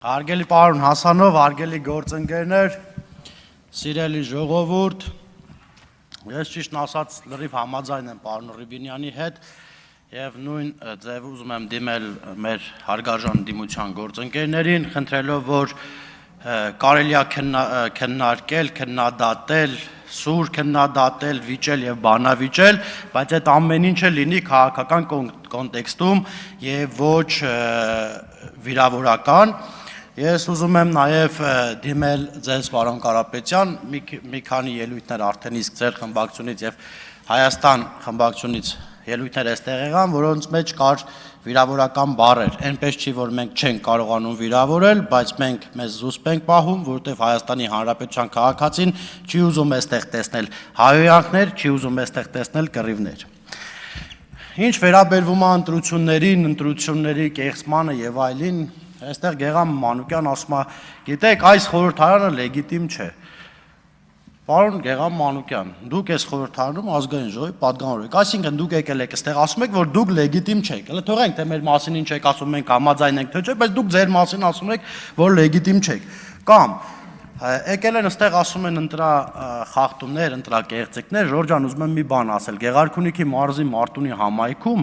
Հարգելի պարոն Հասանով, հարգելի գործընկերներ, սիրելի ժողովուրդ, ես ճիշտն ասած լրիվ համաձայն եմ պարոն Ռուբինյանի հետ եւ նույն ձև ուզում եմ դիմել մեր հարգարժան դիմության գործընկերներին, խնդրելով որ կարելի է քննարկել, քննադատել, սուր քննադատել, վիճել եւ բանավիճել, բայց այդ ամեն ինչը լինի քաղաքական կոնտեքստում եւ ոչ վիրավորական։ Ես ուզում եմ նաև դիմել ձեզ պարոն Կարապետյան, մի քանի ելույթներ արդեն իսկ ձեր խմբակցությունից եւ Հայաստան խմբակցությունից ելույթներ այստեղ եղան, որոնց մեջ կար վիրավորական բառեր։ Այնպես չի, որ մենք չենք կարողանում վիրավորել, բայց մենք մեզ զուսպ ենք պահում, որովհետեւ Հայաստանի Հանրապետության քաղաքացին չի ուզում այստեղ տեսնել հայհոյանքներ, չի ուզում այստեղ տեսնել կռիվներ։ Ինչ վերաբերվում է ընտրությունների կեղծմանը եւ այլին, այստեղ Գեգամ Մանուկյան ասում է, գիտեք, այս խորհրդարանը լեգիտիմ չէ։ Պարոն Գեգամ Մանուկյան, դուք այս խորհրդարանում ազգային ժողովի պատգամավոր եք, այսինքն դուք եկել եք այստեղ ասում եք, որ դուք լեգիտիմ չեք։ Հələ թողենք թե մեր մասին ինչ եք ասում, մենք համաձայն ենք թե չէ, բայց դուք ձեր մասին ասում եք, որ լեգիտիմ չեք։ Կամ եկել են այստեղ ասում են ընտրախախտումներ, ընտրակեղծիքներ, Ժորժան ուզում եմ մի բան ասել, Գեղարքունիքի մարզի Մարտունի համայնքում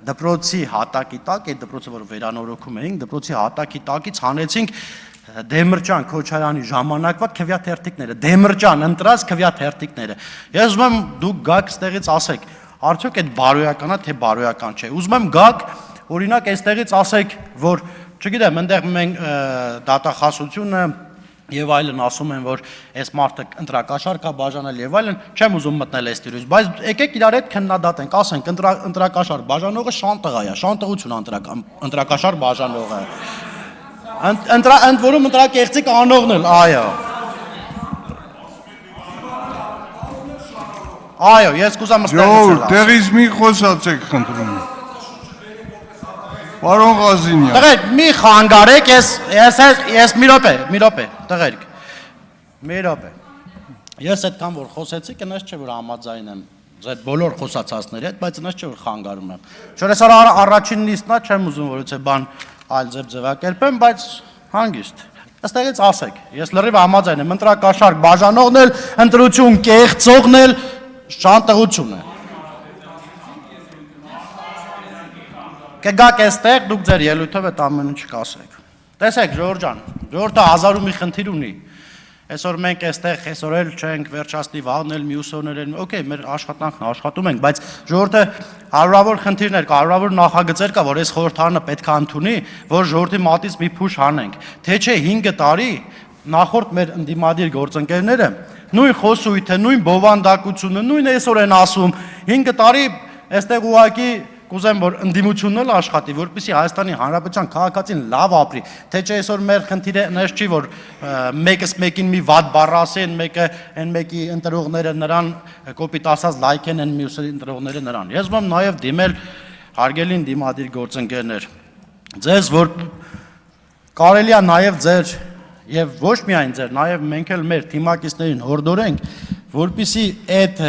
դպրոցի հատակի տակ, այդ դպրոցը որ վերանորոգում էինք, դպրոցի հատակի տակից հանեցինք Դեմիրճան Քոչարյանի ժամանակվա քվյաթերթիկները, Դեմիրճան ընտրած քվյաթերթիկները։ Ես ուզում եմ դուք գաք այստեղից ասեք, արդյոք այդ բարոյական է թե բարոյական չէ։ Ուզում եմ գաք, օրինակ այստեղից ասեք, որ չգիտեմ, այնտեղ մենք դատախազությունը եւ այլն ասում են, որ այս մարդը ընտրակաշառք է բաժանել եւ այլն, չեմ ուզում մտնել այս տիրույթ, բայց եկեք իրար հետ քննադատենք, ասենք ընտրակաշառք բաժանողը շանտղա է, շանտղություն ընտրակաշառք բաժանողը։ Ընդ որում ընտրակեղծիք անողն էլ, այո։ Այո, ես կուզեմ Ժողովուրդ, տեղից մի խոսացեք խնդրում։ Պարոն Ղազինյան։ Տղերք, մի խանգարեք, ես մի րոպե, տղերք։ Մի րոպե։ Ես այդքան որ խոսեցի, կնես չէ որ համաձայն եմ ձեր բոլոր խոսացածների հետ, բայց նես չէ որ խանգարում եմ։ Չէ՞ ես առաջին նիստն է, չեմ ուզում որ ուցե բան այլ ձևակերպեմ, բայց հանգիստ։ Այստեղից ասեք, ես լրիվ համաձայն եմ, ընտրակաշառք բաժանողն էլ, ընտրություն կեղծողն էլ շանտղություն է։ Կգաք այստեղ, դուք ձեր ելույթով այդ ամեն ինչ կասեք։ Տեսեք, Ժորժան, ժողովուրդը հազար ու մի խնդիր ունի։ Այսօր մենք այստեղ այսօր էլ չենք վերջացնի վաղն էլ մյուս օրներ էլ, օքեյ, մեր աշխատանքն աշխատում ենք, բայց ժողովուրդը հարյուրավոր խնդիրներ կա, հարյուրավոր նախագծեր կա, որ այս խորհրդարանը պետք է ընդունի, որ ժողովրդի մատից մի փուշ հանենք։ Թե չէ 5 տարի նախորդ մեր ընդդիմադիր գործընկերները նույն խոսույթը, նույն բովանդակությունը, նույն այսօր են ասում, 5 տարի այստեղ ուղակի կուզեմ որ ընդդիմությունն էլ աշխատի, որպեսզի Հայաստանի Հանրապետության քաղաքացին լավ ապրի, թե չէ այսօր մեր խնդիրը նես չի որ մեկս մեկին մի վատ բառ ասեն, մեկը այն մեկի ընտրողները նրան կոպիտ ասած լայք են, այն մյուսի ընտրողները նրան։ Ես ուզում եմ նաև դիմել հարգելի դիմադիր գործընկերներ, ձեզ որ կարելի է նաև ձեր եւ ոչ միայն ձեր, նաև մենք էլ մեր թիմակիցներին հորդորենք, որպեսզի այդ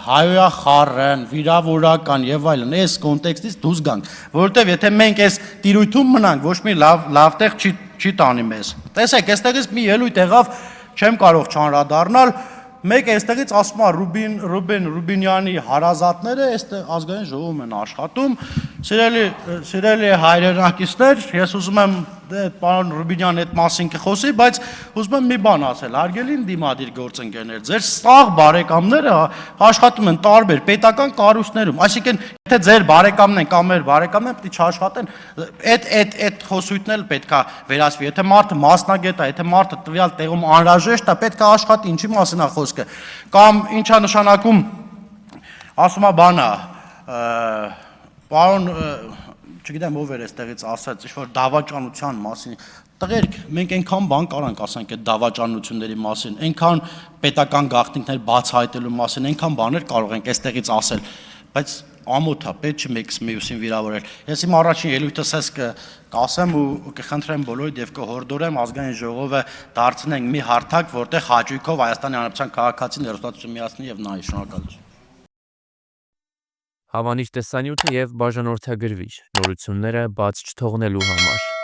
հայոյախառն, վիրավորական եւ այլն այս կոնտեքստից դուրս գանք, որովհետեւ եթե մենք այս տիրույթում մնանք, ոչ մի լավ տեղ չի տանի մեզ։ Տեսեք, այստեղից մի ելույթ եղավ, չեմ կարող չանդրադառնալ, մեկ այստեղից ասում է Ռուբինյանի հարազատները այստեղ ազգային ժողովում են աշխատում, սիրելի հայրենակիցներ, ես ուզում եմ պարոն Ռուբինյանի այդ մասին կխոսի, բայց ուզում եմ մի բան ասել, հարգելի դիմադիր գործընկերներ, ձեր սաղ բարեկամները աշխատում են տարբեր պետական կառույցներում, այսինքն եթե ձեր բարեկամն են կամ մեր բարեկամն են, պետք է չաշխատեն, այդ խոսույթն էլ պետք է վերացվի, եթե մարդը մասնագետ է, եթե մարդը տվյալ տեղում անհրաժեշտ է, պետք է աշխատի, ինչի մասին է խոսքը, կամ ինչա նշանակում, ասում է բանը, պարոն չգիտեմ ով էր այստեղից ասած, ինչ-որ դավաճանության մասին, տղերք, մենք այնքան բան կարանք ասենք այդ դավաճանությունների մասին, այնքան պետական գաղտնիքներ բացահայտելու մասին, այնքան բաներ կարող ենք այստեղից ասել, բայց ամոթ է, պետք չի մեկս մյուսին վիրավորել։ Ես իմ առաջին ելույթս ես կասեմ ու կխնդրեմ բոլորիդ եւ կհորդորեմ ազգային ժողովը դարձնենք մի հարթակ, որտեղ հաճույքով Հայաստանի Հանրապետության քաղաքացին հեռուստացույց միացնի եւ նայի, շնորհակալություն։ Հավանիչ տեսանյութը եւ բաժանորդագրվիչ նորությունները բաց չթողնելու համար